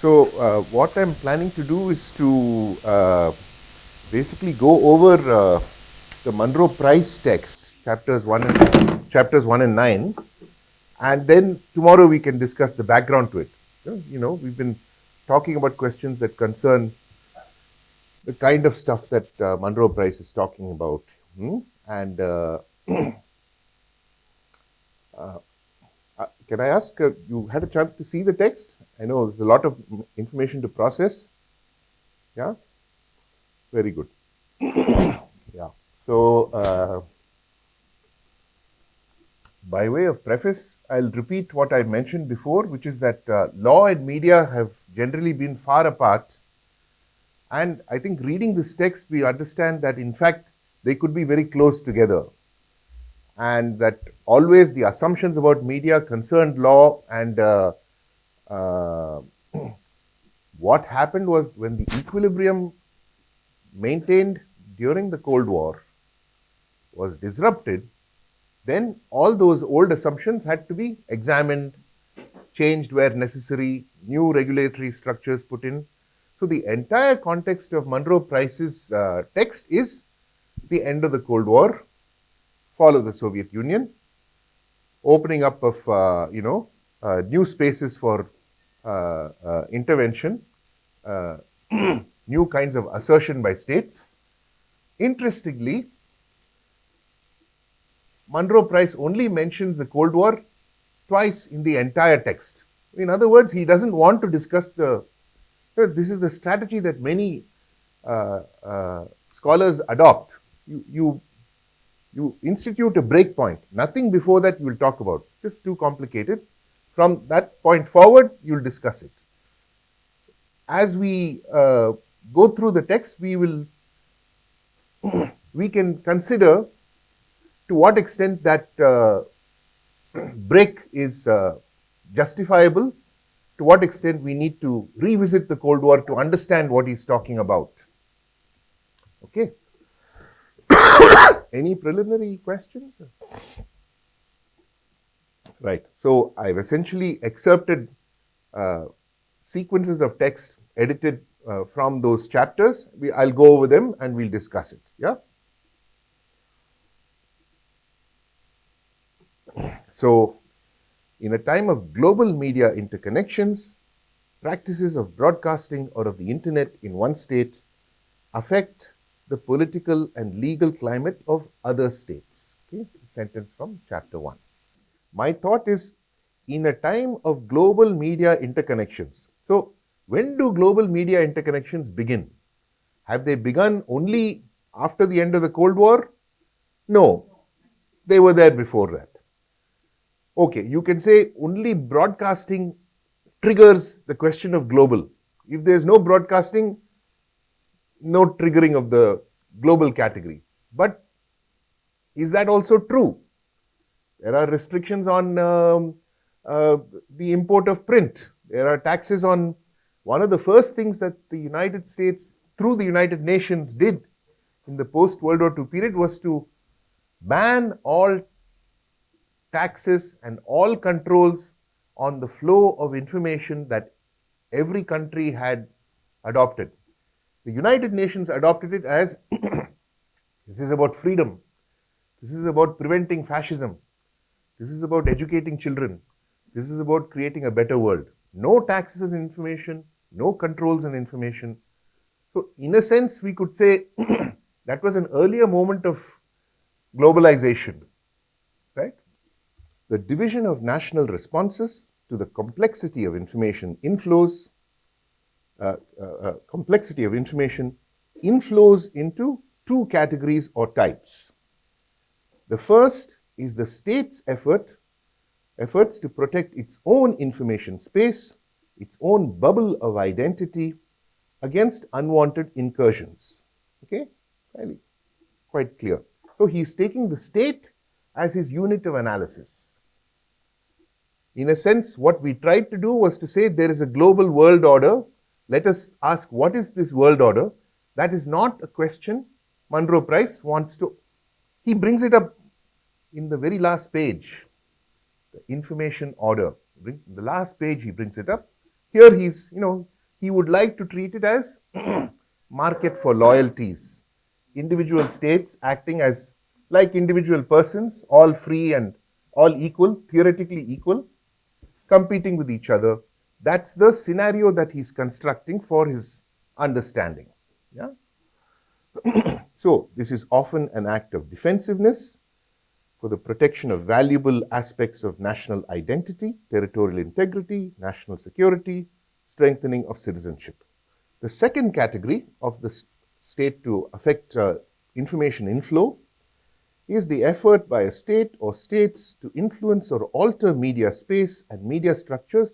So what I'm planning to do is to basically go over the Monroe Price text, chapters 1 and 9, and then tomorrow we can discuss the background to it. We've been talking about questions that concern the kind of stuff that Monroe Price is talking about. And can I ask, you had a chance to see the text? I know there's a lot of information to process. Yeah? Very good. Yeah. So, by way of preface, I'll repeat what I mentioned before, which is that law and media have generally been far apart. And I think reading this text, we understand that in fact, they could be very close together. And that always the assumptions about media concerned law, and what happened was when the equilibrium maintained during the Cold War was disrupted, then all those old assumptions had to be examined, changed where necessary, new regulatory structures put in. So the entire context of Monroe Price's text is the end of the Cold War, fall of the Soviet Union, opening up of new spaces for intervention, new kinds of assertion by states. Interestingly, Monroe Price only mentions the Cold War twice in the entire text. In other words, he doesn't want to discuss this is the strategy that many scholars adopt. You institute a break point. Nothing before that you will talk about. Just too complicated. From that point forward, you'll discuss it. As we go through the text, we can consider to what extent that break is justifiable, to what extent we need to revisit the Cold War to understand what he's talking about. Okay. Any preliminary questions? Right. So I've essentially excerpted sequences of text edited from those chapters. I'll go over them and we'll discuss it. Yeah. So, in a time of global media interconnections, practices of broadcasting or of the internet in one state affect the political and legal climate of other states. Okay, sentence from chapter 1. My thought is, in a time of global media interconnections. So, when do global media interconnections begin? Have they begun only after the end of the Cold War? No, they were there before that. Okay, you can say only broadcasting triggers the question of global. If there's no broadcasting, no triggering of the global category. But is that also true? There are restrictions on the import of print. There are taxes on. One of the first things that the United States, through the United Nations, did in the post-World War II period was to ban all taxes and all controls on the flow of information that every country had adopted. The United Nations adopted it as this is about freedom, this is about preventing fascism, this is about educating children, this is about creating a better world. No taxes on information, no controls on information. So in a sense, we could say that was an earlier moment of globalization, right? The division of national responses to the complexity of information inflows, into two categories or types. The first is the state's efforts to protect its own information space, its own bubble of identity against unwanted incursions. Okay, quite clear. So he's taking the state as his unit of analysis. In a sense, what we tried to do was to say there is a global world order. Let us ask, what is this world order? That is not a question Monroe Price wants to. He brings it up in the very last page, the information order. The last page he brings it up. Here he's, he would like to treat it as market for loyalties. Individual states acting as like individual persons, all free and all equal, theoretically equal, competing with each other. That's the scenario that he's constructing for his understanding. Yeah. So this is often an act of defensiveness for the protection of valuable aspects of national identity, territorial integrity, national security, strengthening of citizenship. The second category of the state to affect information inflow is the effort by a state or states to influence or alter media space and media structures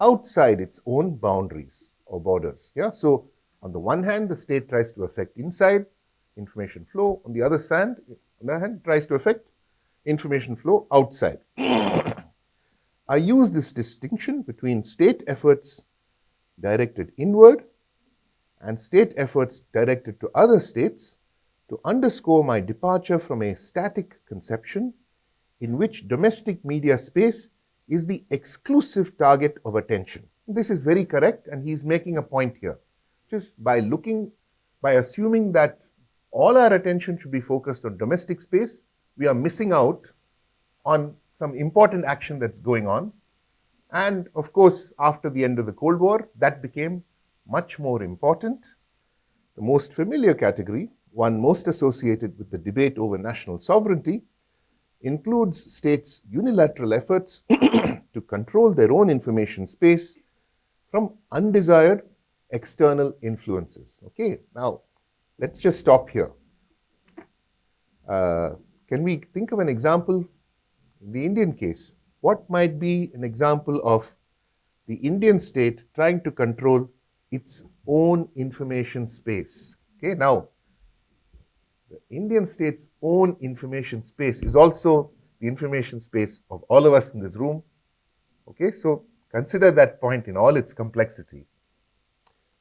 outside its own boundaries or borders. Yeah? So on the one hand, the state tries to affect inside information flow. On the other hand, it tries to affect information flow outside. I use this distinction between state efforts directed inward and state efforts directed to other states to underscore my departure from a static conception in which domestic media space is the exclusive target of attention. This is very correct, and he's making a point here. Just by assuming that all our attention should be focused on domestic space, we are missing out on some important action that's going on. And of course, after the end of the Cold War, that became much more important. The most familiar category, one most associated with the debate over national sovereignty, includes states' unilateral efforts to control their own information space from undesired external influences. Okay, now let's just stop here. Can we think of an example in the Indian case? What might be an example of the Indian state trying to control its own information space? Okay, now the Indian state's own information space is also the information space of all of us in this room. Okay, so consider that point in all its complexity.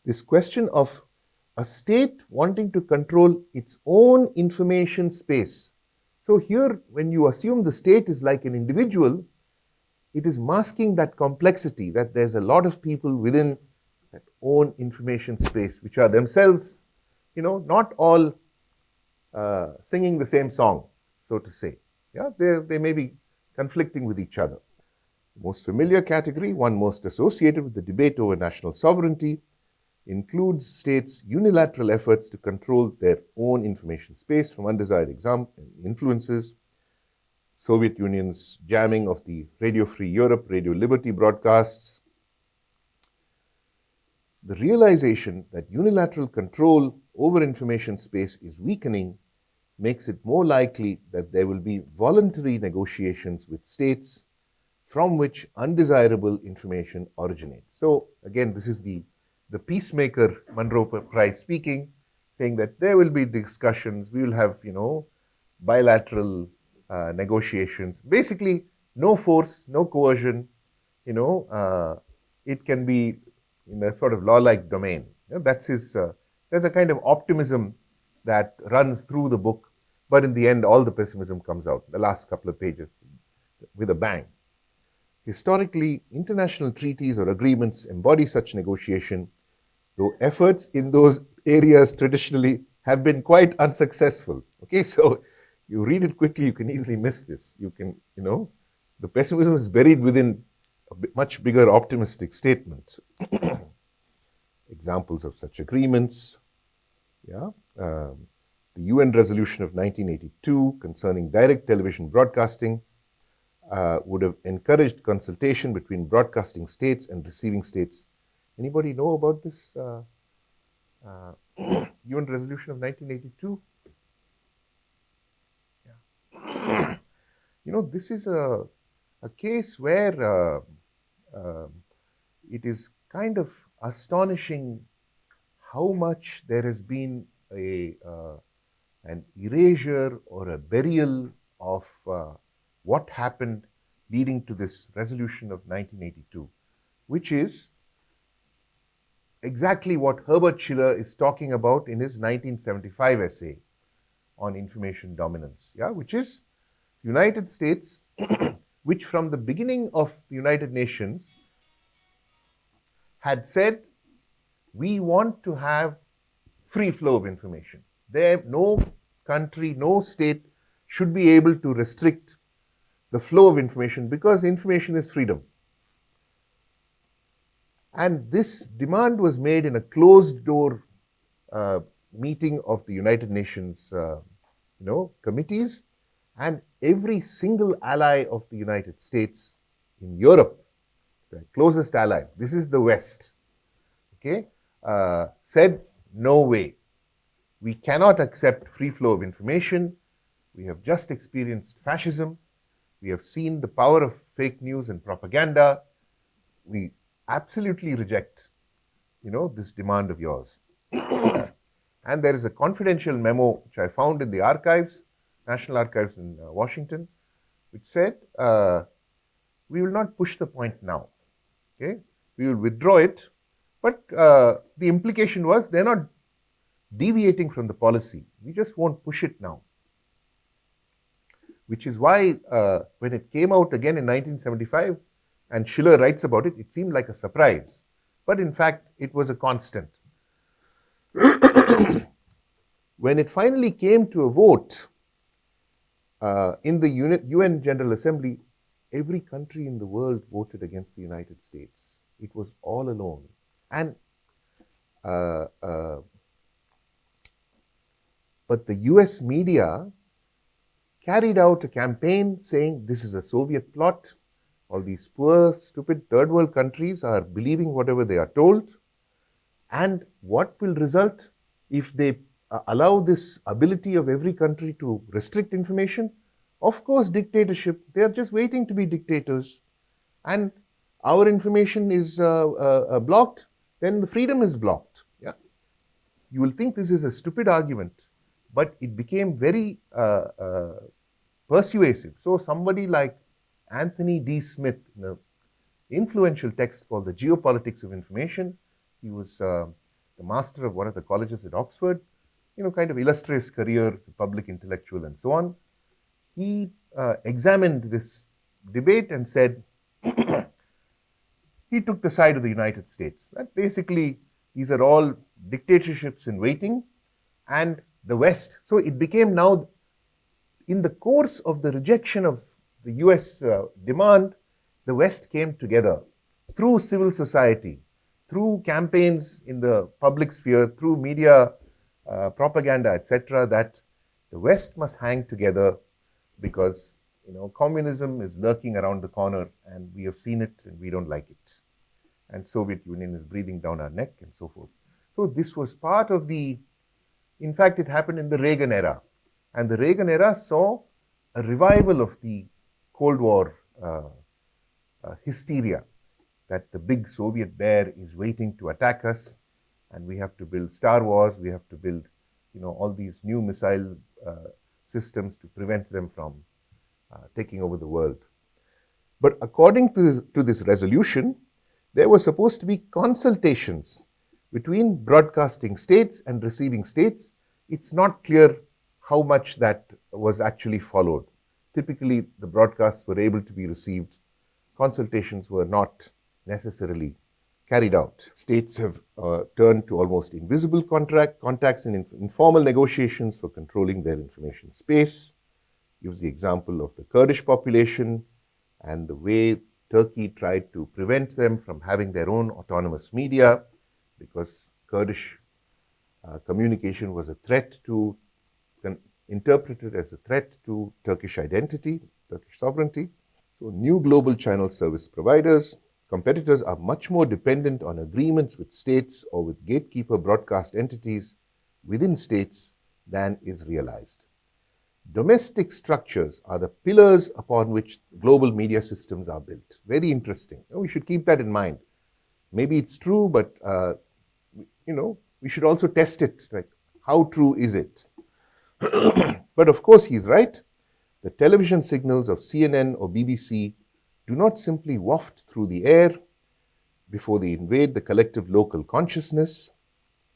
This question of a state wanting to control its own information space. So here, when you assume the state is like an individual, it is masking that complexity, that there's a lot of people within that own information space, which are themselves, not all singing the same song, so to say. Yeah, they may be conflicting with each other. The most familiar category, one most associated with the debate over national sovereignty, includes states' unilateral efforts to control their own information space from undesired influences. Soviet Union's jamming of the Radio Free Europe, Radio Liberty broadcasts. The realization that unilateral control over information space is weakening makes it more likely that there will be voluntary negotiations with states from which undesirable information originates. So again, this is the peacemaker Monroe Prize speaking, saying that there will be discussions, we will have, bilateral negotiations. Basically, no force, no coercion, it can be in a sort of law-like domain. That's his, there's a kind of optimism that runs through the book, but in the end, all the pessimism comes out, the last couple of pages, with a bang. Historically, international treaties or agreements embody such negotiation, though efforts in those areas traditionally have been quite unsuccessful. Okay, so you read it quickly, you can easily miss this. You can, the pessimism is buried within a much bigger optimistic statement. Examples of such agreements, the UN resolution of 1982 concerning direct television broadcasting would have encouraged consultation between broadcasting states and receiving states. Anybody know about this UN resolution of 1982? Yeah. This is a case where it is kind of astonishing how much there has been an erasure or a burial of what happened leading to this resolution of 1982, which is exactly what Herbert Schiller is talking about in his 1975 essay on information dominance, which is United States, which from the beginning of the United Nations had said We want to have free flow of information. There, no country, no state should be able to restrict the flow of information because information is freedom. And this demand was made in a closed door meeting of the United Nations committees, and every single ally of the United States in Europe, the closest allies, this is the West, okay, said, no way. We cannot accept free flow of information. We have just experienced fascism. We have seen the power of fake news and propaganda. We absolutely reject, this demand of yours. And there is a confidential memo which I found in the archives, National Archives in Washington, which said, we will not push the point now. Okay, we will withdraw it, but the implication was they're not deviating from the policy. We just won't push it now. Which is why when it came out again in 1975, and Schiller writes about it, it seemed like a surprise. But in fact, it was a constant. When it finally came to a vote in the UN General Assembly, every country in the world voted against the United States. It was all alone. And but the US media carried out a campaign saying this is a Soviet plot. All these poor, stupid third world countries are believing whatever they are told. And what will result if they allow this ability of every country to restrict information? Of course, dictatorship. They are just waiting to be dictators. And our information is blocked, then the freedom is blocked. Yeah. You will think this is a stupid argument, but it became very persuasive. So somebody like Anthony D. Smith, in an influential text called The Geopolitics of Information, he was the master of one of the colleges at Oxford, kind of illustrious career as a public intellectual and so on. He examined this debate and said, he took the side of the United States. That basically, these are all dictatorships in waiting, and the West. So it became now, in the course of the rejection of the US demand, the West came together through civil society, through campaigns in the public sphere, through media propaganda, etc., that the West must hang together because communism is lurking around the corner and we have seen it and we don't like it. And Soviet Union is breathing down our neck and so forth. So this was part of in fact, it happened in the Reagan era. And the Reagan era saw a revival of the Cold War hysteria, that the big Soviet bear is waiting to attack us, and we have to build Star Wars, we have to build, all these new missile systems to prevent them from taking over the world. But according to this resolution, there were supposed to be consultations between broadcasting states and receiving states. It's not clear how much that was actually followed. Typically, the broadcasts were able to be received. Consultations were not necessarily carried out. States have turned to almost invisible contacts and informal negotiations for controlling their information space. Gives the example of the Kurdish population and the way Turkey tried to prevent them from having their own autonomous media, because Kurdish communication was a threat to, interpreted as a threat to Turkish identity, Turkish sovereignty. So new global channel service providers, competitors are much more dependent on agreements with states or with gatekeeper broadcast entities within states than is realized. Domestic structures are the pillars upon which global media systems are built. Very interesting. We should keep that in mind. Maybe it's true, but we should also test it. Like, how true is it? But of course, he's right. The television signals of CNN or BBC do not simply waft through the air before they invade the collective local consciousness.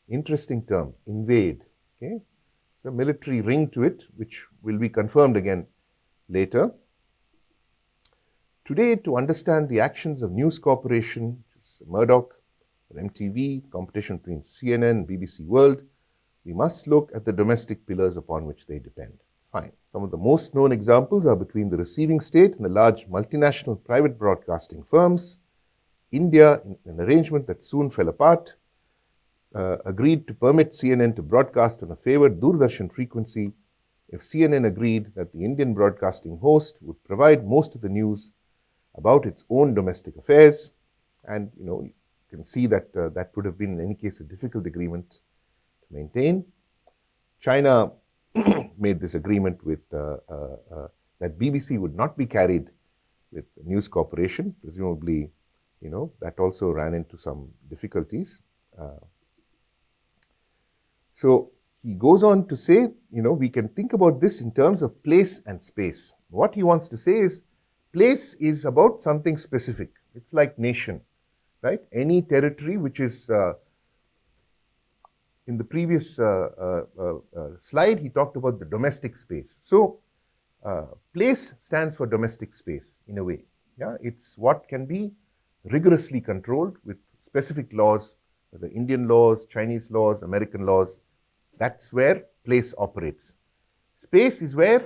Interesting term, invade. Okay, the military ring to it, which will be confirmed again later. Today, to understand the actions of News Corporation, Murdoch, for MTV, competition between CNN and BBC World, we must look at the domestic pillars upon which they depend. Fine. Some of the most known examples are between the receiving state and the large multinational private broadcasting firms. India, in an arrangement that soon fell apart, agreed to permit CNN to broadcast on a favored Doordarshan frequency if CNN agreed that the Indian broadcasting host would provide most of the news about its own domestic affairs. And you can see that that would have been in any case a difficult agreement to maintain. China made this agreement with that BBC would not be carried with News Corporation. Presumably, that also ran into some difficulties. So he goes on to say, we can think about this in terms of place and space. What he wants to say is, place is about something specific. It's like nation, right? Any territory which is, in the previous slide, he talked about the domestic space. So place stands for domestic space in a way. Yeah, it's what can be rigorously controlled with specific laws, the Indian laws, Chinese laws, American laws. That's where place operates. Space is where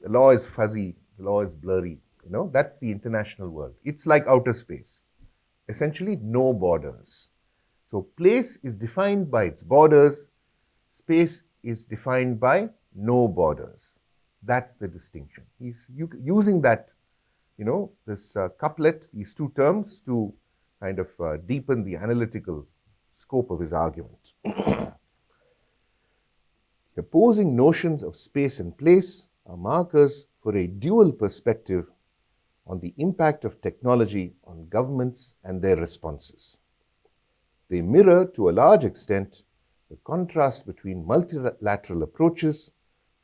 the law is fuzzy, the law is blurry. That's the international world. It's like outer space. Essentially, no borders. So place is defined by its borders. Space is defined by no borders. That's the distinction. He's using that, this couplet, these two terms, to kind of deepen the analytical scope of his argument. The opposing notions of space and place are markers for a dual perspective on the impact of technology on governments and their responses. They mirror, to a large extent, the contrast between multilateral approaches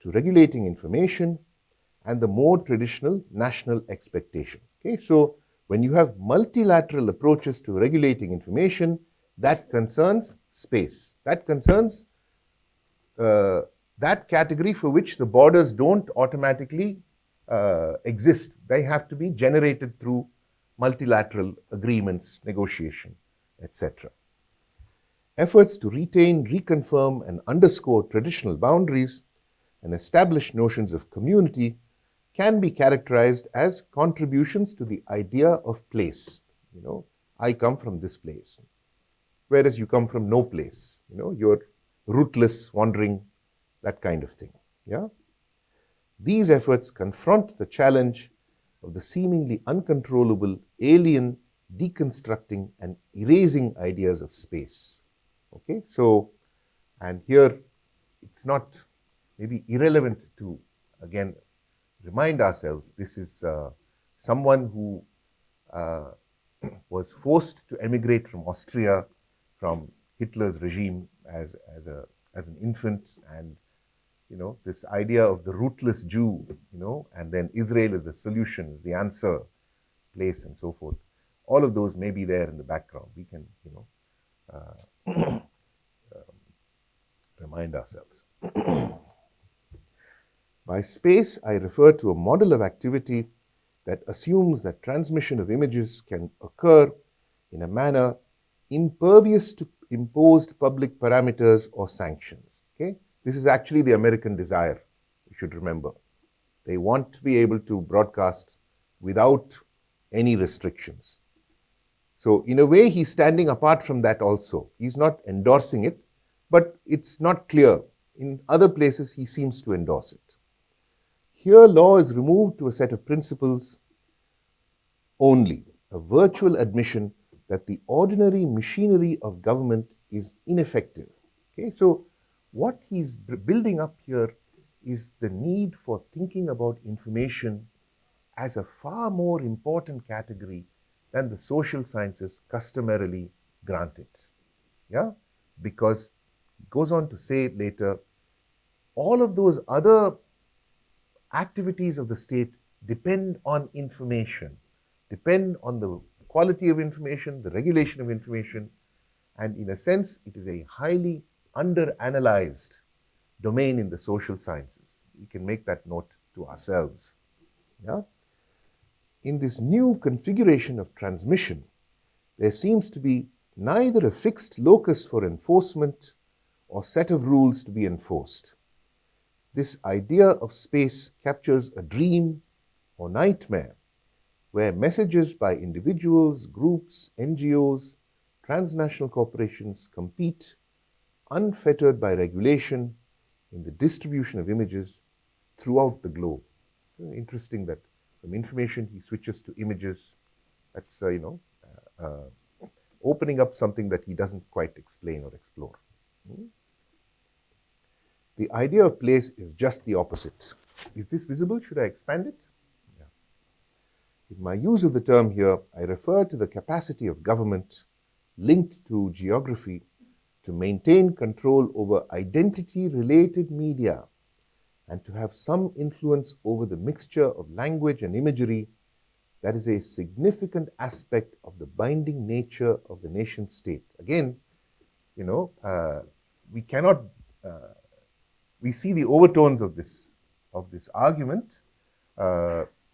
to regulating information and the more traditional national expectation. Okay, so when you have multilateral approaches to regulating information, that concerns space. That concerns that category for which the borders don't automatically exist. They have to be generated through multilateral agreements, negotiation, etc. Efforts to retain, reconfirm, and underscore traditional boundaries and establish notions of community can be characterized as contributions to the idea of place. I come from this place, whereas you come from no place. You're rootless, wandering, that kind of thing. Yeah. These efforts confront the challenge of the seemingly uncontrollable, alien, deconstructing and erasing ideas of space. Okay, so, and here it's not maybe irrelevant to, again, remind ourselves, this is someone who was forced to emigrate from Austria, from Hitler's regime as an infant, and this idea of the rootless Jew, and then Israel is the solution, is the answer, place, and so forth. All of those may be there in the background. We can, remind ourselves. By space, I refer to a model of activity that assumes that transmission of images can occur in a manner impervious to imposed public parameters or sanctions. Okay? This is actually the American desire, you should remember. They want to be able to broadcast without any restrictions. So in a way, he's standing apart from that also. He's not endorsing it, but it's not clear. In other places, he seems to endorse it. Here, law is removed to a set of principles only, a virtual admission that the ordinary machinery of government is ineffective. Okay, so what he's building up here is the need for thinking about information as a far more important category than the social sciences customarily grant it. Yeah, because it goes on to say later, all of those other activities of the state depend on information, depend on the quality of information, the regulation of information, and in a sense, it is a highly under-analyzed domain in the social sciences. We can make that note to ourselves. Yeah? In this new configuration of transmission, there seems to be neither a fixed locus for enforcement or set of rules to be enforced. This idea of space captures a dream or nightmare where messages by individuals, groups, NGOs, transnational corporations compete unfettered by regulation in the distribution of images throughout the globe. Interesting that from information he switches to images. That's, opening up something that he doesn't quite explain or explore. The idea of place is just the opposite. Is this visible? Should I expand it? Yeah. In my use of the term here, I refer to the capacity of government linked to geography to maintain control over identity-related media and to have some influence over the mixture of language and imagery that is a significant aspect of the binding nature of the nation state. Again, we cannot, we see the overtones of this argument. You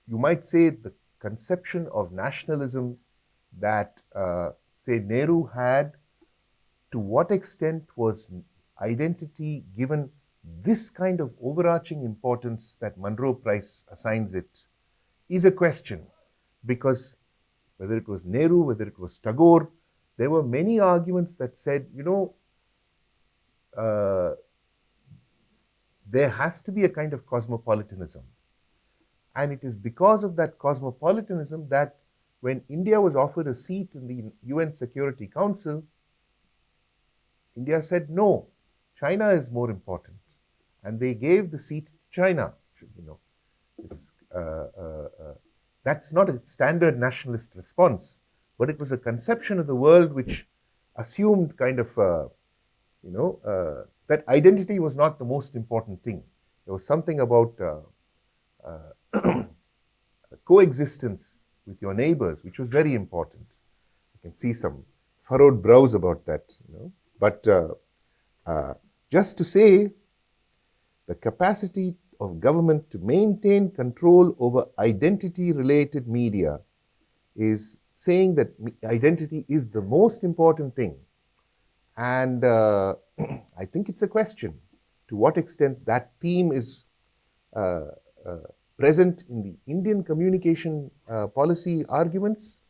might say the conception of nationalism that, say, Nehru had, to what extent was identity given this kind of overarching importance that Monroe Price assigns it, is a question. Because whether it was Nehru, whether it was Tagore, there were many arguments that said, there has to be a kind of cosmopolitanism. And it is because of that cosmopolitanism that when India was offered a seat in the UN Security Council, India said, no, China is more important. And they gave the seat to China. That's not a standard nationalist response, but it was a conception of the world which assumed kind of, that identity was not the most important thing. There was something about coexistence with your neighbors, which was very important. You can see some furrowed brows about that, But just to say, the capacity of government to maintain control over identity-related media is saying that identity is the most important thing. And I think it's a question to what extent that theme is present in the Indian communication policy arguments.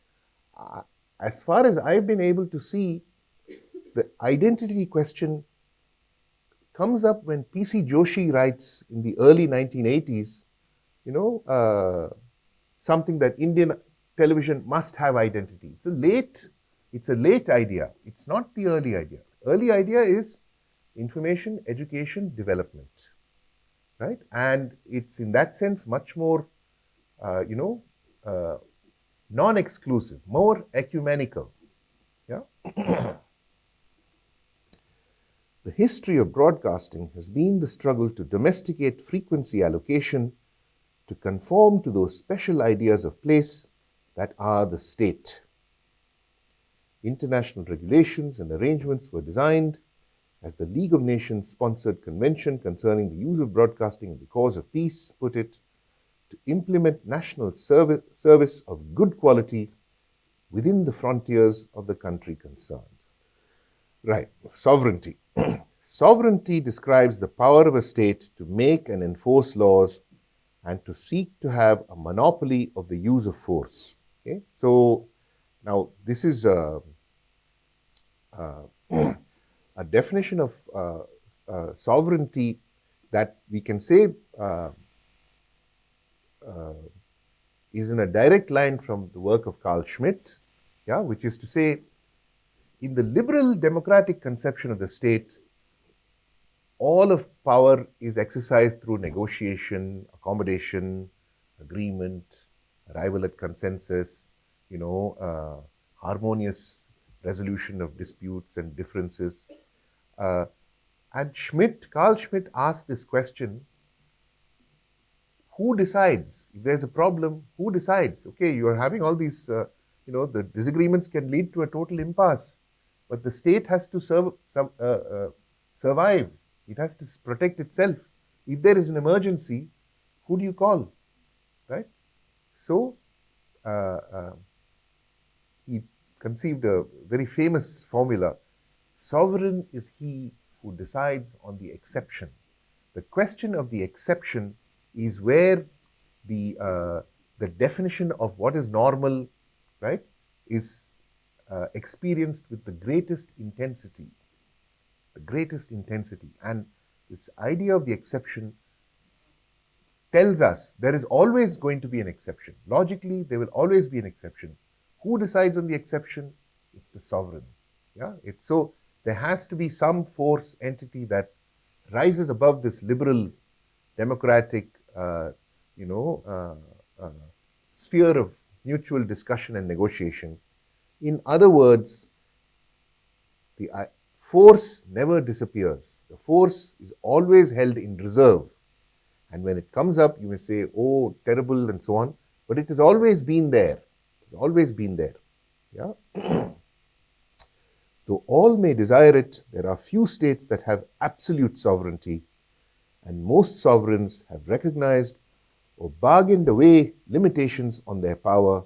As far as I've been able to see, the identity question comes up when P.C. Joshi writes in the early 1980s, something that Indian television must have identity. It's a late idea. It's not the early idea. Early idea is information, education, development, right? And it's in that sense much more, non-exclusive, more ecumenical. Yeah. The history of broadcasting has been the struggle to domesticate frequency allocation to conform to those special ideas of place that are the state. International regulations and arrangements were designed, as the League of Nations sponsored convention concerning the use of broadcasting in the cause of peace put it, to implement national service of good quality within the frontiers of the country concerned. Right, sovereignty. Sovereignty describes the power of a state to make and enforce laws and to seek to have a monopoly of the use of force. Okay, so now this is a definition of sovereignty that we can say is in a direct line from the work of Carl Schmitt, which is to say, in the liberal democratic conception of the state, all of power is exercised through negotiation, accommodation, agreement, arrival at consensus, harmonious resolution of disputes and differences. And Carl Schmitt asked this question, who decides? If there's a problem, who decides? Okay, you are having all these, the disagreements can lead to a total impasse, but the state has to survive. It has to protect itself. If there is an emergency, who do you call, right? so he conceived a very famous formula: sovereign is he who decides on the exception. The question of the exception is where the definition of what is normal, right, is experienced with the greatest intensity. The greatest intensity. And this idea of the exception tells us there is always going to be an exception. Logically, there will always be an exception. Who decides on the exception? It's the sovereign. Yeah. So there has to be some force entity that rises above this liberal, democratic, sphere of mutual discussion and negotiation. In other words, the force never disappears. The force is always held in reserve. And when it comes up, you may say, oh, terrible, and so on. But it has always been there. It's always been there. Yeah. Though all may desire it, there are few states that have absolute sovereignty, and most sovereigns have recognized or bargained away limitations on their power,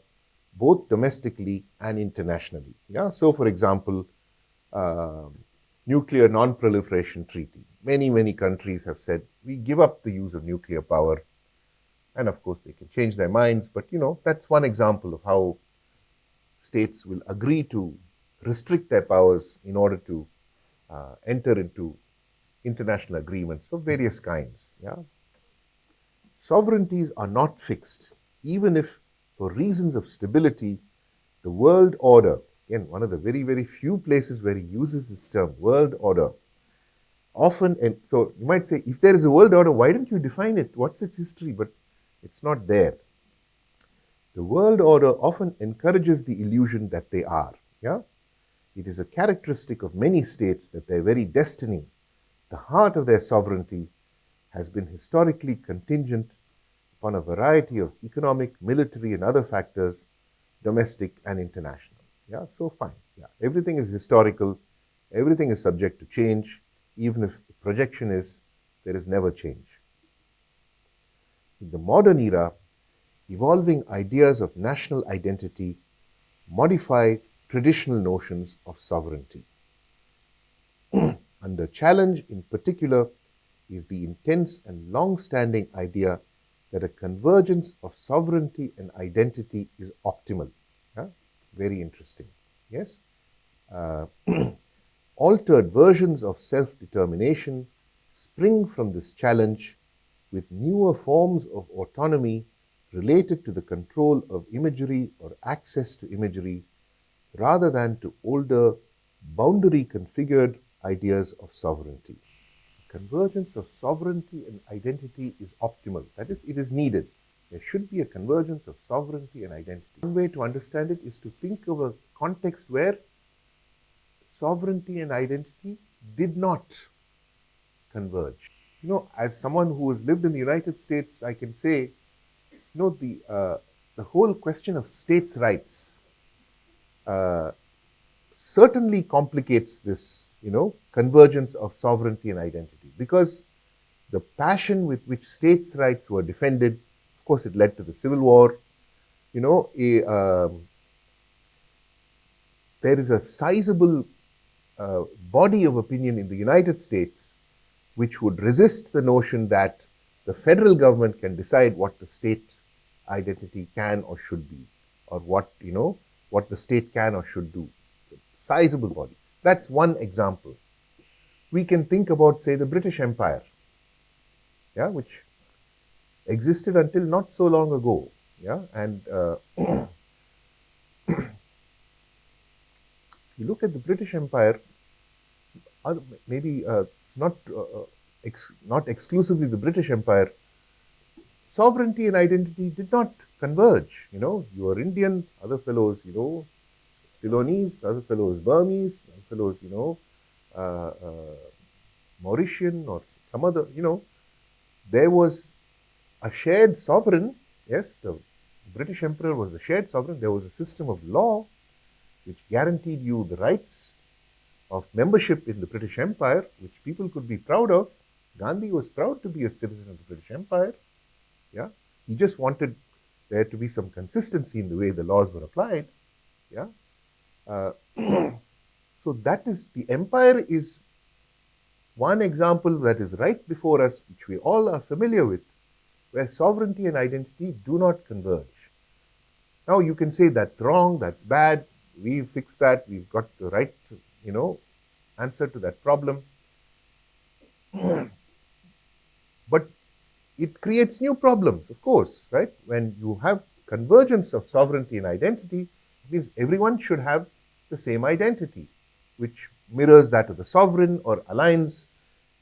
both domestically and internationally. Yeah. So, for example, nuclear non-proliferation treaty. Many countries have said, we give up the use of nuclear power. And of course, they can change their minds. But, that's one example of how states will agree to restrict their powers in order to enter into international agreements of various kinds. Yeah? Sovereignties are not fixed, even if, for reasons of stability, the world order, again, one of the very few places where he uses this term, world order, often, and so you might say, if there is a world order, why don't you define it? What's its history? But it's not there. The world order often encourages the illusion that they are. Yeah? It is a characteristic of many states that their very destiny, the heart of their sovereignty, has been historically contingent upon a variety of economic, military, and other factors, domestic and international. Yeah, so fine. Yeah, everything is historical. Everything is subject to change, even if the projection is there is never change. In the modern era, evolving ideas of national identity modify traditional notions of sovereignty. Under challenge, in particular, is the intense and long-standing idea that a convergence of sovereignty and identity is optimal. Yeah? Very interesting. Yes? Altered versions of self-determination spring from this challenge, with newer forms of autonomy related to the control of imagery or access to imagery, rather than to older, boundary-configured ideas of sovereignty. Convergence of sovereignty and identity is optimal. That is, it is needed. There should be a convergence of sovereignty and identity. One way to understand it is to think of a context where sovereignty and identity did not converge. As someone who has lived in the United States, I can say, the whole question of states' rights certainly complicates this, convergence of sovereignty and identity, because the passion with which states' rights were defended, of course, it led to the Civil War. There is a sizable body of opinion in the United States which would resist the notion that the federal government can decide what the state identity can or should be, or what the state can or should do. Sizable body. That's one example. We can think about, say, the British Empire, yeah, which existed until not so long ago. Yeah, and you look at the British Empire, maybe not exclusively the British Empire, sovereignty and identity did not converge. You are Indian, other fellows, Ceylonese, other fellows Burmese, other fellows, Mauritian or some other, there was a shared sovereign. Yes, the British Emperor was a shared sovereign. There was a system of law which guaranteed you the rights of membership in the British Empire, which people could be proud of. Gandhi was proud to be a citizen of the British Empire. Yeah, he just wanted there to be some consistency in the way the laws were applied. Yeah. So that is, the empire is one example that is right before us, which we all are familiar with, where sovereignty and identity do not converge. Now you can say that's wrong, that's bad, we fixed that, we've got the right, answer to that problem. But it creates new problems, of course, right? When you have convergence of sovereignty and identity, it means everyone should have the same identity, which mirrors that of the sovereign or aligns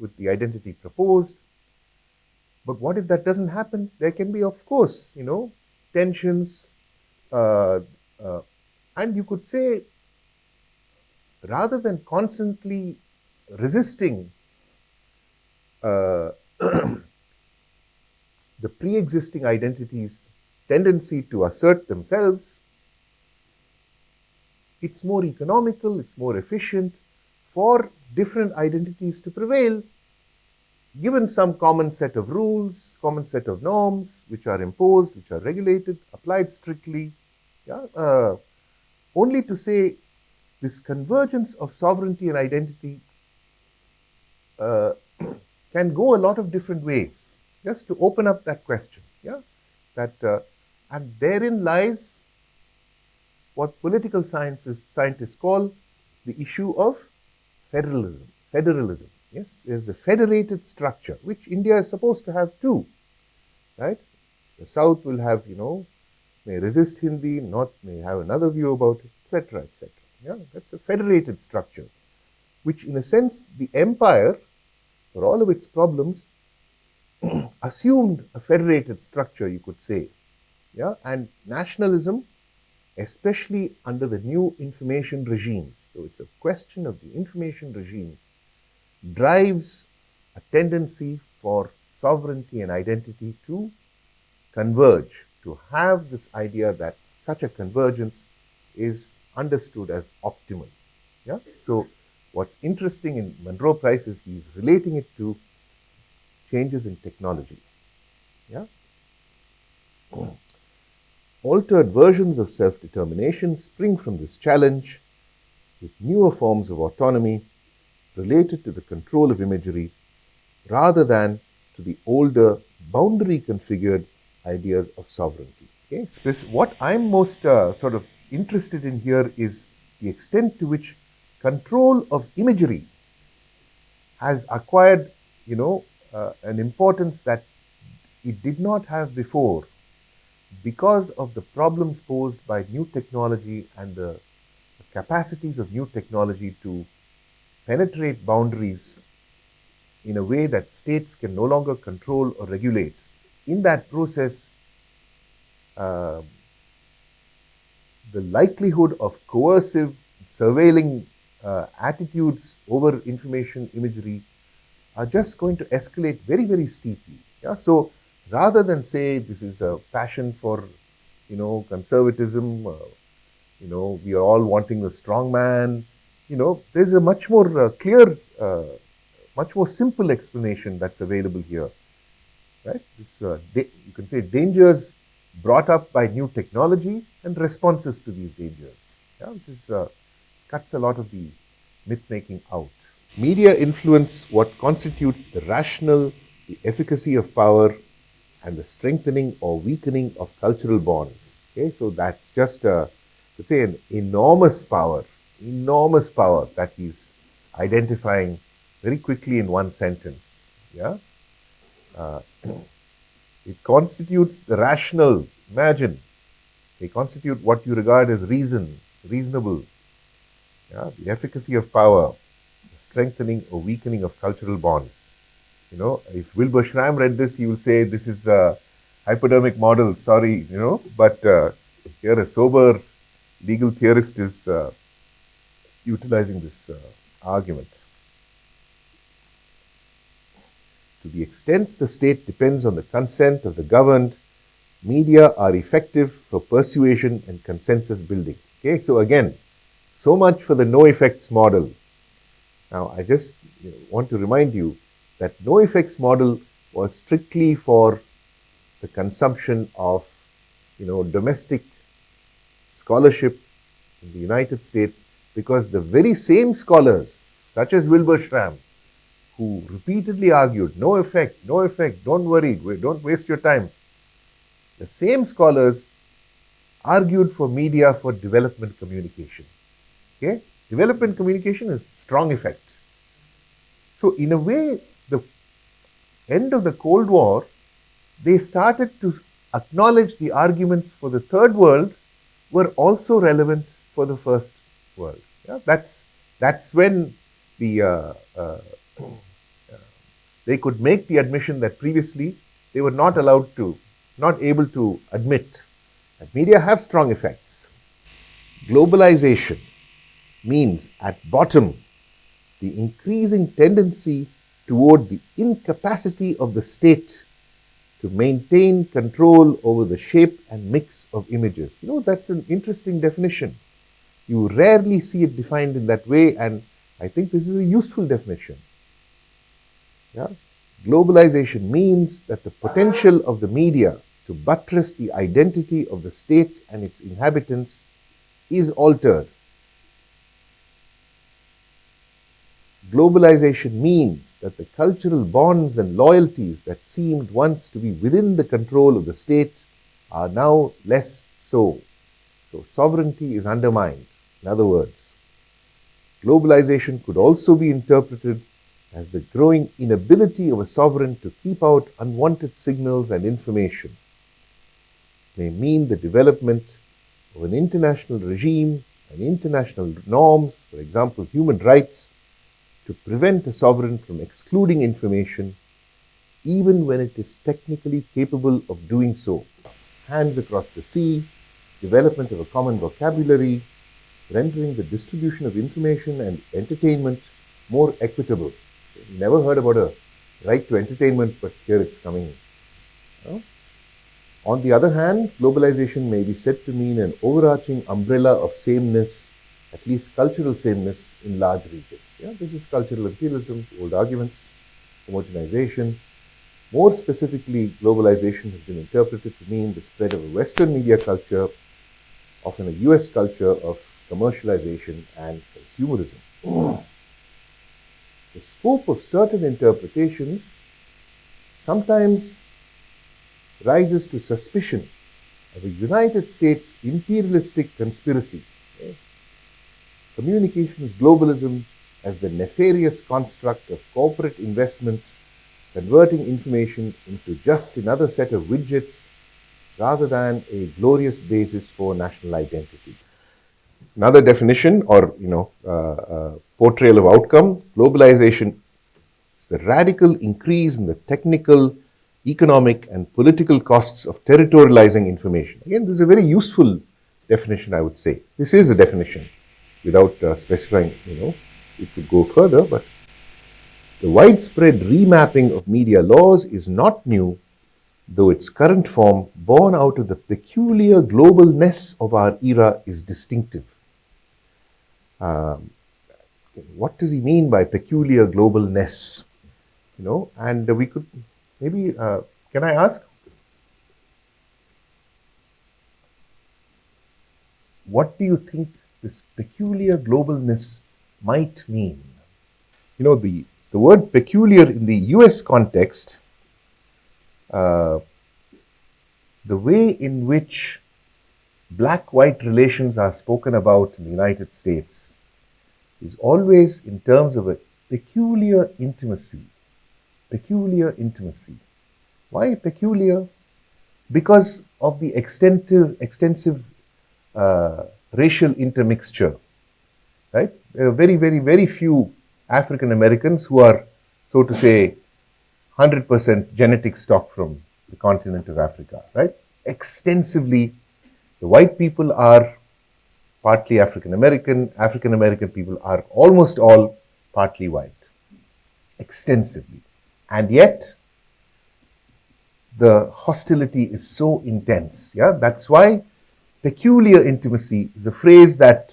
with the identity proposed. But what if that doesn't happen? There can be, of course, tensions, and you could say, rather than constantly resisting the pre-existing identity's tendency to assert themselves, it's more economical, it's more efficient for different identities to prevail, given some common set of rules, common set of norms, which are imposed, which are regulated, applied strictly. Yeah? Only to say this convergence of sovereignty and identity can go a lot of different ways. Just to open up that question, and therein lies what political scientists call the issue of federalism. Yes, there's a federated structure, which India is supposed to have too, right? The South will have, may resist Hindi, North may have another view about it, etc., etc. Yeah, that's a federated structure, which in a sense, the empire, for all of its problems, assumed a federated structure, you could say. Yeah, and nationalism, especially under the new information regimes, so it's a question of the information regime, drives a tendency for sovereignty and identity to converge, to have this idea that such a convergence is understood as optimal. Yeah? So what's interesting in Monroe Price is he's relating it to changes in technology. Yeah? Altered versions of self-determination spring from this challenge, with newer forms of autonomy related to the control of imagery rather than to the older boundary-configured ideas of sovereignty. Okay? What I'm most sort of interested in here is the extent to which control of imagery has acquired, an importance that it did not have before, because of the problems posed by new technology and the capacities of new technology to penetrate boundaries in a way that states can no longer control or regulate. In that process, the likelihood of coercive, surveilling attitudes over information imagery are just going to escalate very, very steeply. Yeah? So rather than say this is a passion for, conservatism, we are all wanting the strong man, there's a much more clear, much more simple explanation that's available here, right? This, you can say dangers brought up by new technology and responses to these dangers, which cuts a lot of the myth-making out. Media influence what constitutes the rational, the efficacy of power, and the strengthening or weakening of cultural bonds. Okay, so that's just, let's say, an enormous power that he's identifying very quickly in one sentence. Yeah, it constitutes the rational. Imagine, they constitute what you regard as reasonable. Yeah, the efficacy of power, the strengthening or weakening of cultural bonds. If Wilbur Schramm read this, he will say this is a hypodermic model. Sorry, but here a sober legal theorist is utilizing this argument. To the extent the state depends on the consent of the governed, media are effective for persuasion and consensus building. Okay, so again, so much for the no effects model. Now, I just want to remind you that no effects model was strictly for the consumption of domestic scholarship in the United States, because the very same scholars, such as Wilbur Schramm, who repeatedly argued, no effect, no effect, don't worry, don't waste your time. The same scholars argued for media for development communication. Okay? Development communication is strong effect. So in a way, the end of the Cold War, they started to acknowledge the arguments for the third world were also relevant for the first world. Yeah? That's when they could make the admission that previously they were not able to admit that media have strong effects. Globalization means at bottom the increasing tendency toward the incapacity of the state to maintain control over the shape and mix of images. That's an interesting definition. You rarely see it defined in that way, and I think this is a useful definition. Yeah? Globalization means that the potential of the media to buttress the identity of the state and its inhabitants is altered. Globalization means that the cultural bonds and loyalties that seemed once to be within the control of the state are now less so. So sovereignty is undermined. In other words, globalization could also be interpreted as the growing inability of a sovereign to keep out unwanted signals and information. It may mean the development of an international regime and international norms, for example, human rights, to prevent a sovereign from excluding information, even when it is technically capable of doing so. Hands across the sea, development of a common vocabulary, rendering the distribution of information and entertainment more equitable. Never heard about a right to entertainment, but here it's coming. On the other hand, globalization may be said to mean an overarching umbrella of sameness, at least cultural sameness, in large regions. This is cultural imperialism, old arguments, homogenization. More specifically, globalization has been interpreted to mean the spread of a Western media culture, often a US culture of commercialization and consumerism. The scope of certain interpretations sometimes rises to suspicion of a United States imperialistic conspiracy. Communications globalism as the nefarious construct of corporate investment converting information into just another set of widgets rather than a glorious basis for national identity. Another definition or portrayal of outcome, globalization is the radical increase in the technical, economic and political costs of territorializing information. Again, this is a very useful definition, I would say. This is a definition without specifying, it could go further, but the widespread remapping of media laws is not new, though its current form, born out of the peculiar globalness of our era, is distinctive. What does he mean by peculiar globalness? And we could maybe, can I ask? What do you think this peculiar globalness might mean? The word peculiar in the US context, the way in which black-white relations are spoken about in the United States is always in terms of a peculiar intimacy. Peculiar intimacy. Why peculiar? Because of the extensive racial intermixture. Right? There are very, very, very few African Americans who are, so to say, 100% genetic stock from the continent of Africa. Right? Extensively, the white people are partly African American people are almost all partly white. Extensively. And yet, the hostility is so intense. That's why peculiar intimacy is a phrase that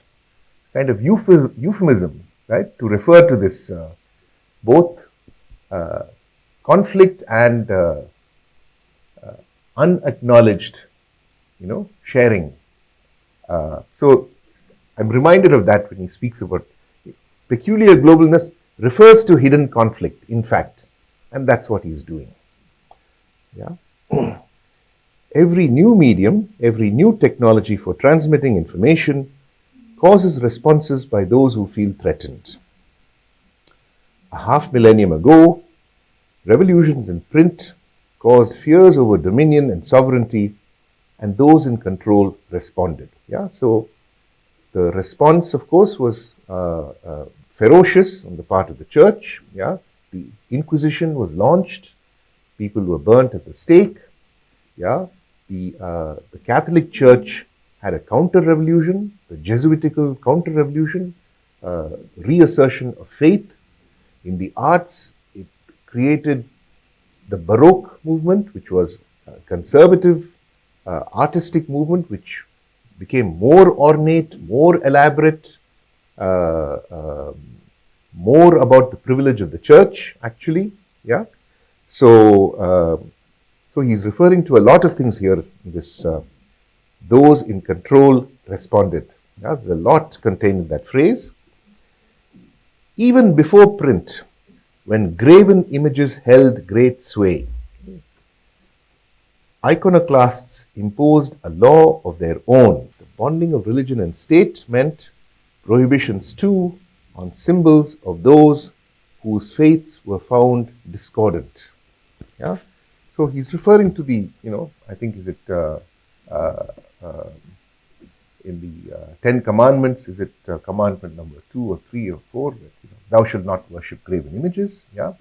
kind of euphemism, right, to refer to this both conflict and unacknowledged sharing. So I'm reminded of that when he speaks about peculiar globalness refers to hidden conflict, in fact, and that's what he's doing. Yeah. Every new medium, every new technology for transmitting information causes responses by those who feel threatened. A half millennium ago, revolutions in print caused fears over dominion and sovereignty, and those in control responded. Yeah, so the response, of course, was ferocious on the part of the church. Yeah, the Inquisition was launched. People were burnt at the stake. Yeah, the Catholic Church had a counter-revolution, the Jesuitical counter-revolution, reassertion of faith. In the arts, it created the Baroque movement, which was a conservative, artistic movement, which became more ornate, more elaborate, more about the privilege of the church, actually. Yeah. So he's referring to a lot of things here in this. Those in control responded. Yeah, there's a lot contained in that phrase. Even before print, when graven images held great sway, iconoclasts imposed a law of their own. The bonding of religion and state meant prohibitions too on symbols of those whose faiths were found discordant. Yeah, so he's referring to the, I think is it in the Ten Commandments? Is it commandment number 2 or 3 or 4? That, thou shalt not worship graven images. Yeah,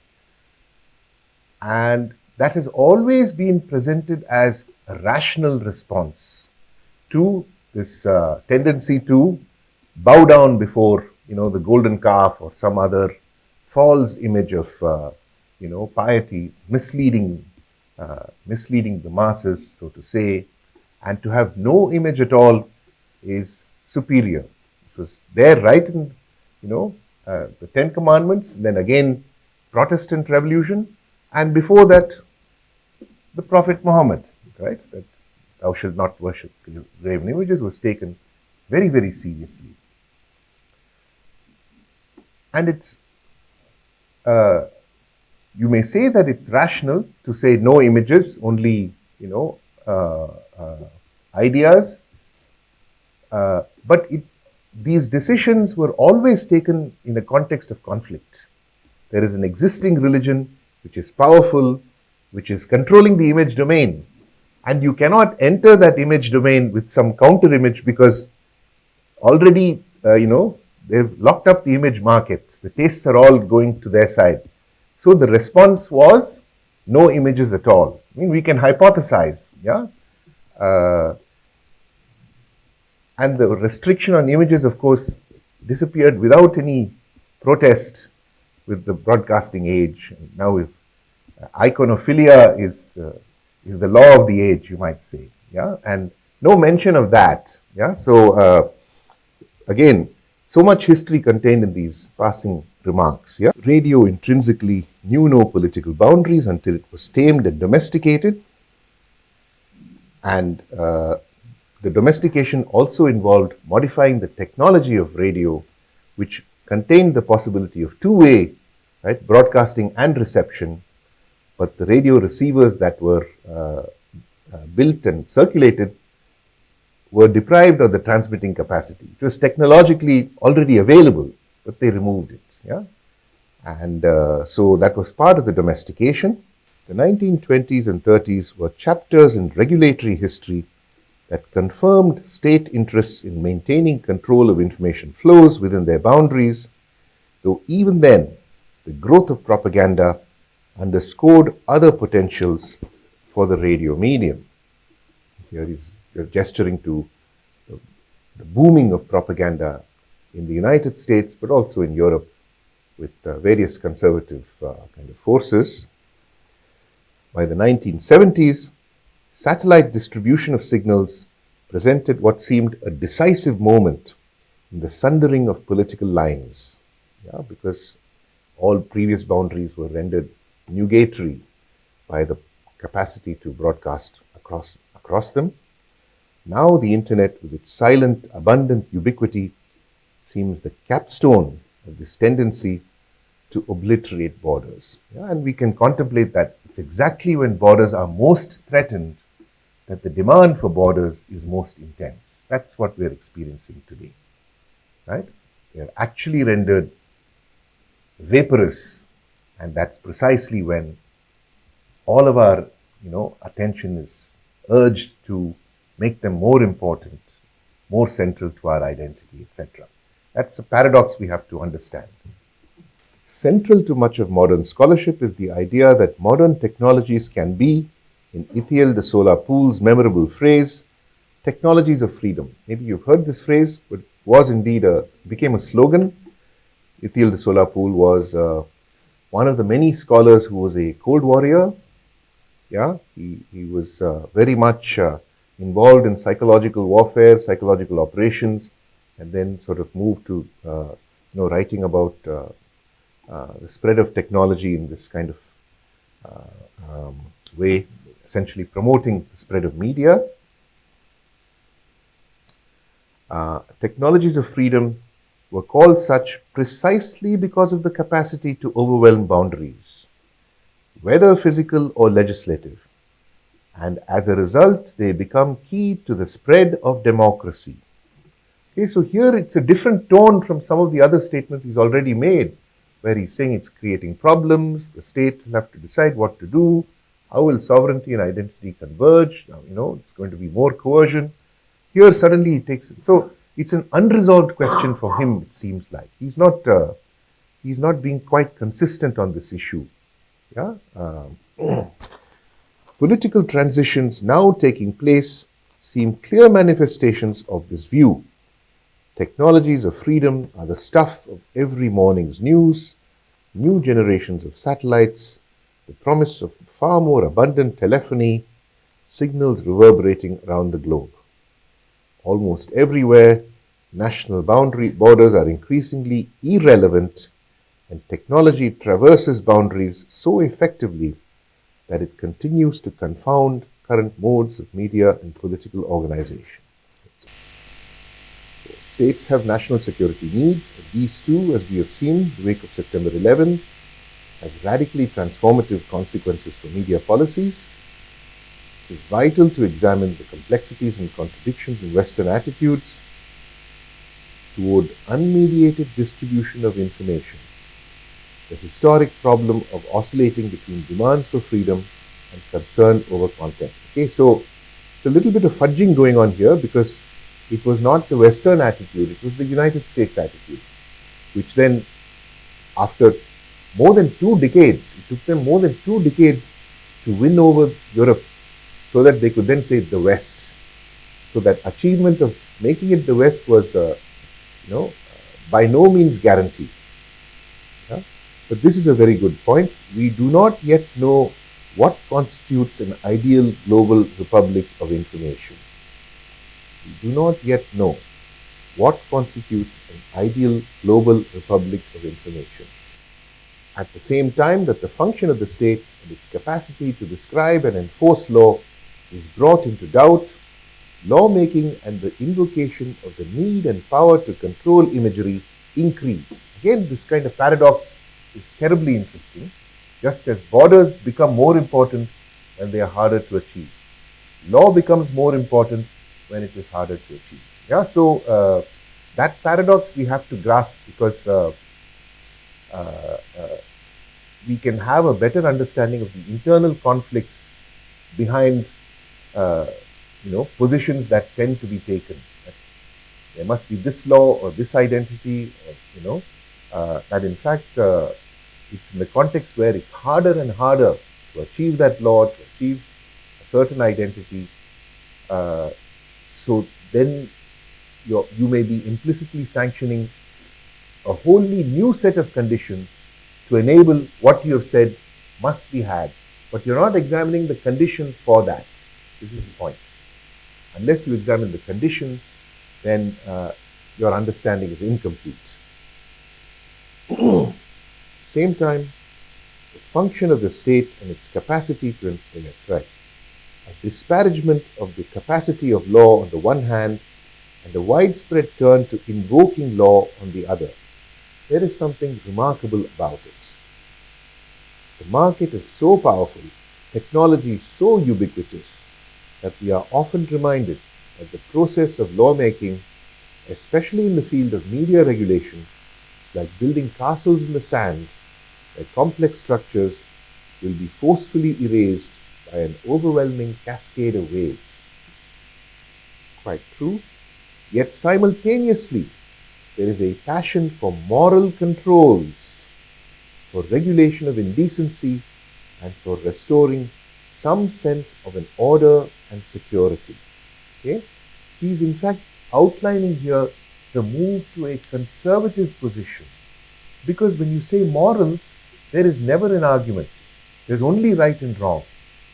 and that has always been presented as a rational response to this tendency to bow down before, the golden calf or some other false image of, piety, misleading the masses, so to say, and to have no image at all is superior. It was there right in, the Ten Commandments, and then again, Protestant Revolution, and before that, the Prophet Muhammad, right? That thou shalt not worship graven images was taken very, very seriously. And it's, you may say that it's rational to say no images, only, ideas, but these decisions were always taken in a context of conflict. There is an existing religion which is powerful, which is controlling the image domain, and you cannot enter that image domain with some counter image because already, they've locked up the image markets. The tastes are all going to their side. So the response was no images at all. I mean, we can hypothesize, yeah? And the restriction on images, of course, disappeared without any protest with the broadcasting age. Now, if iconophilia is the law of the age, you might say, yeah, and no mention of that, yeah. So again, so much history contained in these passing remarks. Yeah, radio intrinsically knew no political boundaries until it was tamed and domesticated, and the domestication also involved modifying the technology of radio, which contained the possibility of two-way, right, broadcasting and reception, but the radio receivers that were built and circulated were deprived of the transmitting capacity. It was technologically already available, but they removed it. Yeah, and so that was part of the domestication. The 1920s and 30s were chapters in regulatory history that confirmed state interests in maintaining control of information flows within their boundaries, though even then, the growth of propaganda underscored other potentials for the radio medium. Here he's gesturing to the booming of propaganda in the United States, but also in Europe with various conservative kind of forces. By the 1970s, satellite distribution of signals presented what seemed a decisive moment in the sundering of political lines, yeah, because all previous boundaries were rendered nugatory by the capacity to broadcast across them. Now the internet, with its silent, abundant ubiquity, seems the capstone of this tendency to obliterate borders. Yeah, and we can contemplate that it's exactly when borders are most threatened that the demand for borders is most intense. That's what we're experiencing today, right? We are actually rendered vaporous, and that's precisely when all of our, attention is urged to make them more important, more central to our identity, etc. That's a paradox we have to understand. Central to much of modern scholarship is the idea that modern technologies can be, in Ithiel de Solapul's memorable phrase, technologies of freedom. Maybe you've heard this phrase, but it was indeed became a slogan. Ithiel de Solapul was one of the many scholars who was a code warrior. Yeah, he was very much involved in psychological warfare, psychological operations, and then sort of moved to writing about the spread of technology in this kind of way, essentially promoting the spread of media. Technologies of freedom were called such precisely because of the capacity to overwhelm boundaries, whether physical or legislative, and as a result, they become key to the spread of democracy. Okay, so here it's a different tone from some of the other statements he's already made, where he's saying it's creating problems, the state will have to decide what to do, how will sovereignty and identity converge, now, it's going to be more coercion. Here suddenly he takes it. So it's an unresolved question for him, it seems like. He's not being quite consistent on this issue. Yeah? Political transitions now taking place seem clear manifestations of this view. Technologies of freedom are the stuff of every morning's news, new generations of satellites, the promise of far more abundant telephony, signals reverberating around the globe. Almost everywhere, national borders are increasingly irrelevant, and technology traverses boundaries so effectively that it continues to confound current modes of media and political organization. States have national security needs, and these too, as we have seen in the wake of September 11, have radically transformative consequences for media policies. It is vital to examine the complexities and contradictions in Western attitudes toward unmediated distribution of information, the historic problem of oscillating between demands for freedom and concern over content. Okay, so it's a little bit of fudging going on here because it was not the Western attitude, it was the United States attitude, which then, after more than 2 decades, it took them more than 2 decades to win over Europe so that they could then say the West. So that achievement of making it the West was, by no means guaranteed. Yeah? But this is a very good point. We do not yet know what constitutes an ideal global republic of information. We do not yet know what constitutes an ideal global republic of information. At the same time that the function of the state and its capacity to describe and enforce law is brought into doubt, lawmaking and the invocation of the need and power to control imagery increase. Again, this kind of paradox is terribly interesting. Just as borders become more important when they are harder to achieve, law becomes more important when it is harder to achieve. Yeah, so that paradox we have to grasp because we can have a better understanding of the internal conflicts behind positions that tend to be taken. There must be this law or this identity, or that in fact it's in the context where it's harder and harder to achieve that law, to achieve a certain identity. So then you may be implicitly sanctioning a wholly new set of conditions to enable what you have said must be had. But you're not examining the conditions for that. This is the point. Unless you examine the conditions, then your understanding is incomplete. Same time, the function of the state and its capacity to influence, right? a disparagement of the capacity of law on the one hand and a widespread turn to invoking law on the other. There is something remarkable about it. The market is so powerful, technology is so ubiquitous, that we are often reminded that the process of lawmaking, especially in the field of media regulation, is like building castles in the sand, where complex structures will be forcefully erased by an overwhelming cascade of waves. Quite true. Yet simultaneously, there is a passion for moral controls, for regulation of indecency, and for restoring some sense of an order and security. Okay? He is in fact outlining here the move to a conservative position. Because when you say morals, there is never an argument. There's only right and wrong.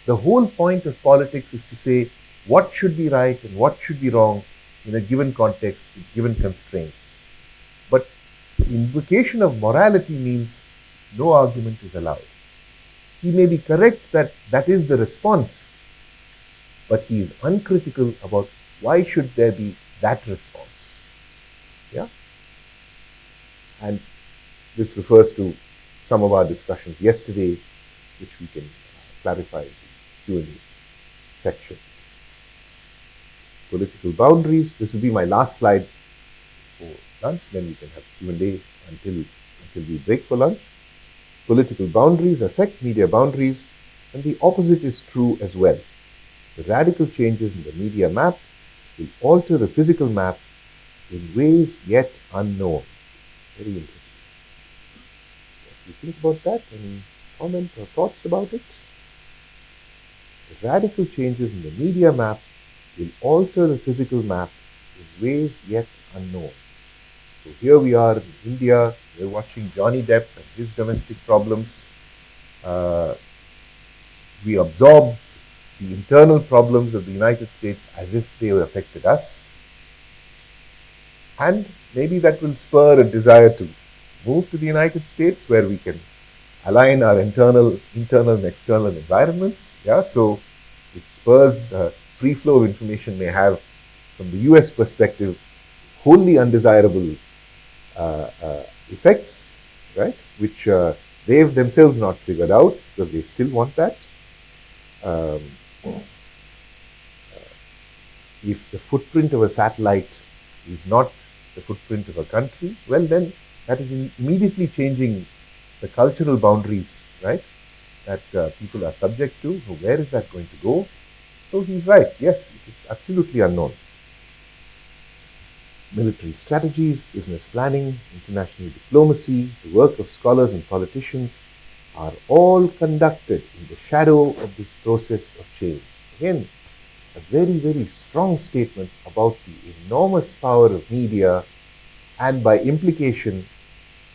The whole point of politics is to say what should be right and what should be wrong in a given context, with given constraints. But invocation of morality means no argument is allowed. He may be correct that that is the response, but he is uncritical about why should there be that response. Yeah? And this refers to some of our discussions yesterday, which we can clarify in the Q&A section. Political boundaries. This will be my last slide for lunch. Then we can have Q&A until we break for lunch. Political boundaries affect media boundaries, and the opposite is true as well. The radical changes in the media map will alter the physical map in ways yet unknown. Very interesting. What do you think about that? Any comments or thoughts about it? The radical changes in the media map will alter the physical map in ways yet unknown. So here we are in India, we're watching Johnny Depp and his domestic problems. We absorb the internal problems of the United States as if they affected us. And maybe that will spur a desire to move to the United States, where we can align our internal and external environments. Yeah, so it spurs free flow of information may have, from the US perspective, wholly undesirable effects, right? Which they've themselves not figured out, because they still want that. If the footprint of a satellite is not the footprint of a country, well then that is immediately changing the cultural boundaries, right, that people are subject to. So where is that going to go? So he's right, yes, it is absolutely unknown. Military strategies, business planning, international diplomacy, the work of scholars and politicians are all conducted in the shadow of this process of change. Again, a very, very strong statement about the enormous power of media, and by implication,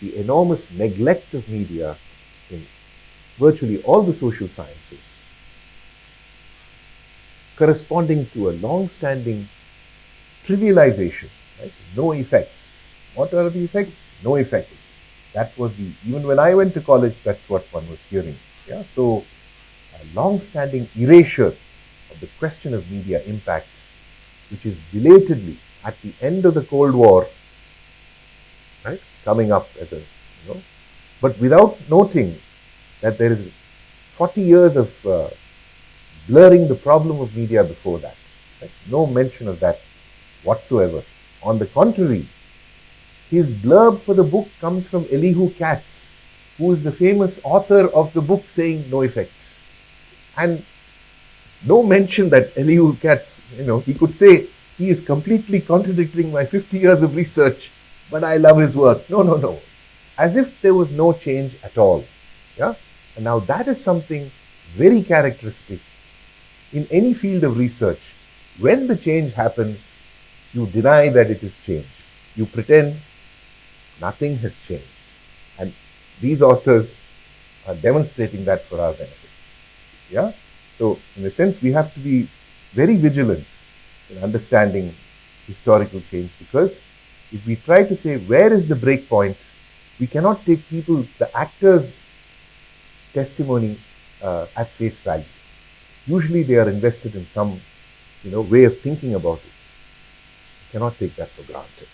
the enormous neglect of media in virtually all the social sciences, corresponding to a long-standing trivialization, right? No effects. What are the effects? No effects. That was even when I went to college, that's what one was hearing. Yeah? So, a long-standing erasure of the question of media impact, which is belatedly at the end of the Cold War, right, coming up as a, but without noting that there is 40 years of blurring the problem of media before that. Right? No mention of that whatsoever. On the contrary, his blurb for the book comes from Elihu Katz, who is the famous author of the book saying no effect. And no mention that Elihu Katz, he could say he is completely contradicting my 50 years of research, but I love his work. No. As if there was no change at all. Yeah? And now that is something very characteristic in any field of research. When the change happens, you deny that it has changed. You pretend nothing has changed. And these authors are demonstrating that for our benefit. Yeah? So, in a sense, we have to be very vigilant in understanding historical change, because if we try to say where is the break point, we cannot take the actors' testimony at face value. Usually they are invested in some way of thinking about it. You cannot take that for granted.